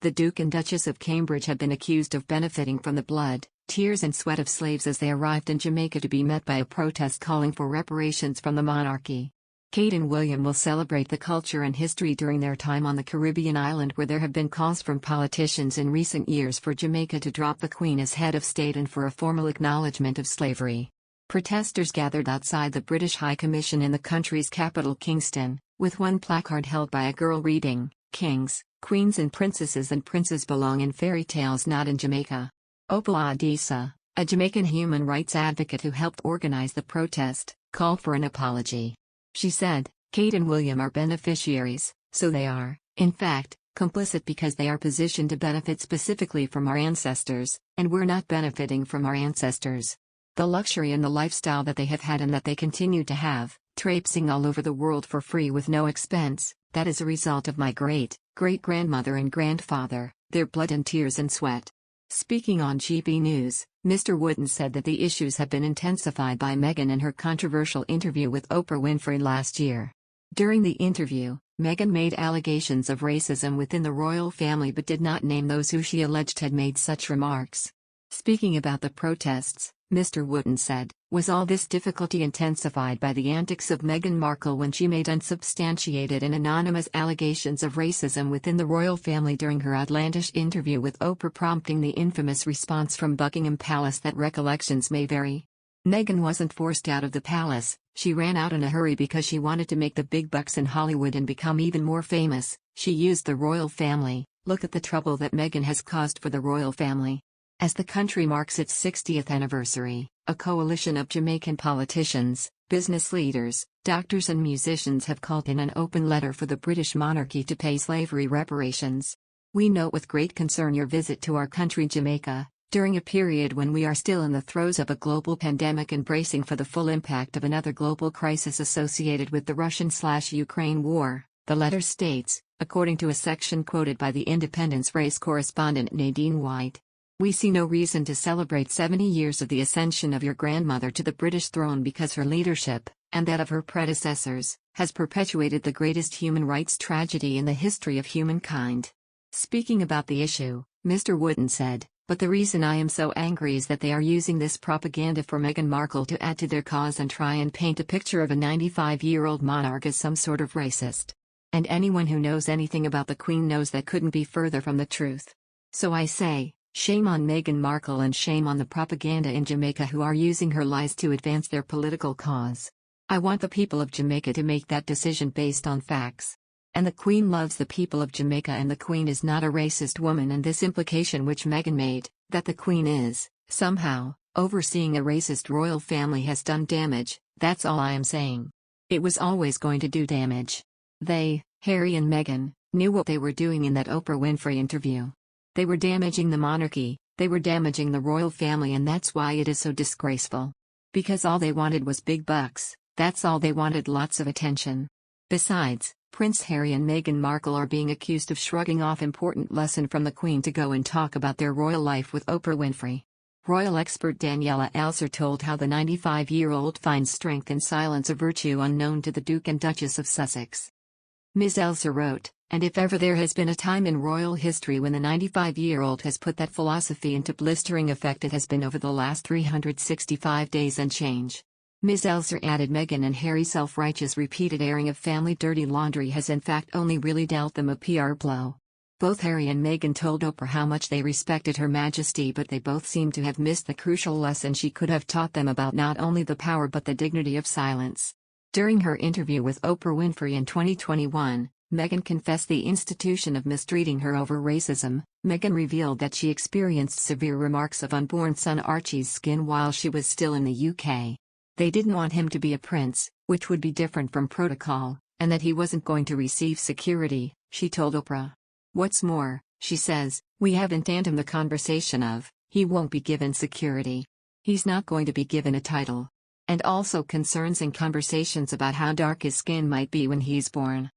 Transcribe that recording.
The Duke and Duchess of Cambridge have been accused of benefiting from the blood, tears and sweat of slaves as they arrived in Jamaica to be met by a protest calling for reparations from the monarchy. Kate and William will celebrate the culture and history during their time on the Caribbean island, where there have been calls from politicians in recent years for Jamaica to drop the Queen as head of state and for a formal acknowledgement of slavery. Protesters gathered outside the British High Commission in the country's capital Kingston, with one placard held by a girl reading, "Kings, queens and princes belong in fairy tales, not in Jamaica." Oprah Adisa, a Jamaican human rights advocate who helped organize the protest, called for an apology. She said, "Kate and William are beneficiaries, so they are, in fact, complicit because they are positioned to benefit specifically from our ancestors, and we're not benefiting from our ancestors. The luxury and the lifestyle that they have had and that they continue to have, traipsing all over the world for free with no expense, that is a result of my great-great-grandmother and grandfather, their blood and tears and sweat." Speaking on GB News, Mr. Wootton said that the issues have been intensified by Meghan and her controversial interview with Oprah Winfrey last year. During the interview, Meghan made allegations of racism within the royal family but did not name those who she alleged had made such remarks. Speaking about the protests, Mr. Wootton said, "Was all this difficulty intensified by the antics of Meghan Markle when she made unsubstantiated and anonymous allegations of racism within the royal family during her outlandish interview with Oprah, prompting the infamous response from Buckingham Palace that recollections may vary? Meghan wasn't forced out of the palace, she ran out in a hurry because she wanted to make the big bucks in Hollywood and become even more famous. She used the royal family. Look at the trouble that Meghan has caused for the royal family." As the country marks its 60th anniversary, a coalition of Jamaican politicians, business leaders, doctors and musicians have called in an open letter for the British monarchy to pay slavery reparations. "We note with great concern your visit to our country Jamaica, during a period when we are still in the throes of a global pandemic and bracing for the full impact of another global crisis associated with the Russian-Ukraine war," the letter states, according to a section quoted by the Independent's race correspondent Nadine White. "We see no reason to celebrate 70 years of the ascension of your grandmother to the British throne because her leadership, and that of her predecessors, has perpetuated the greatest human rights tragedy in the history of humankind." Speaking about the issue, Mr. Wootton said, "But the reason I am so angry is that they are using this propaganda for Meghan Markle to add to their cause and try and paint a picture of a 95-year-old monarch as some sort of racist. And anyone who knows anything about the Queen knows that couldn't be further from the truth. So I say, shame on Meghan Markle and shame on the propaganda in Jamaica who are using her lies to advance their political cause. I want the people of Jamaica to make that decision based on facts. And the Queen loves the people of Jamaica, and the Queen is not a racist woman, and this implication which Meghan made, that the Queen is, somehow, overseeing a racist royal family has done damage. That's all I am saying. It was always going to do damage. They, Harry and Meghan, knew what they were doing in that Oprah Winfrey interview. They were damaging the monarchy, they were damaging the royal family, and that's why it is so disgraceful. Because all they wanted was big bucks, that's all they wanted, lots of attention. Besides, Prince Harry and Meghan Markle are being accused of shrugging off important lesson from the Queen to go and talk about their royal life with Oprah Winfrey. Royal expert Daniela Elser told how the 95-year-old finds strength in silence, a virtue unknown to the Duke and Duchess of Sussex. Ms. Elser wrote, "And if ever there has been a time in royal history when the 95-year-old has put that philosophy into blistering effect, it has been over the last 365 days and change." Ms. Elser added, Meghan and Harry's self-righteous repeated airing of family dirty laundry has in fact only really dealt them a PR blow. Both Harry and Meghan told Oprah how much they respected Her Majesty, but they both seemed to have missed the crucial lesson she could have taught them about not only the power but the dignity of silence. During her interview with Oprah Winfrey in 2021, Meghan confessed the institution of mistreating her over racism. Meghan revealed that she experienced severe remarks of unborn son Archie's skin while she was still in the UK. They didn't want him to be a prince, which would be different from protocol, and that he wasn't going to receive security, she told Oprah. What's more, she says, we haven't had him the conversation of, he won't be given security. He's not going to be given a title. And also concerns and conversations about how dark his skin might be when he's born.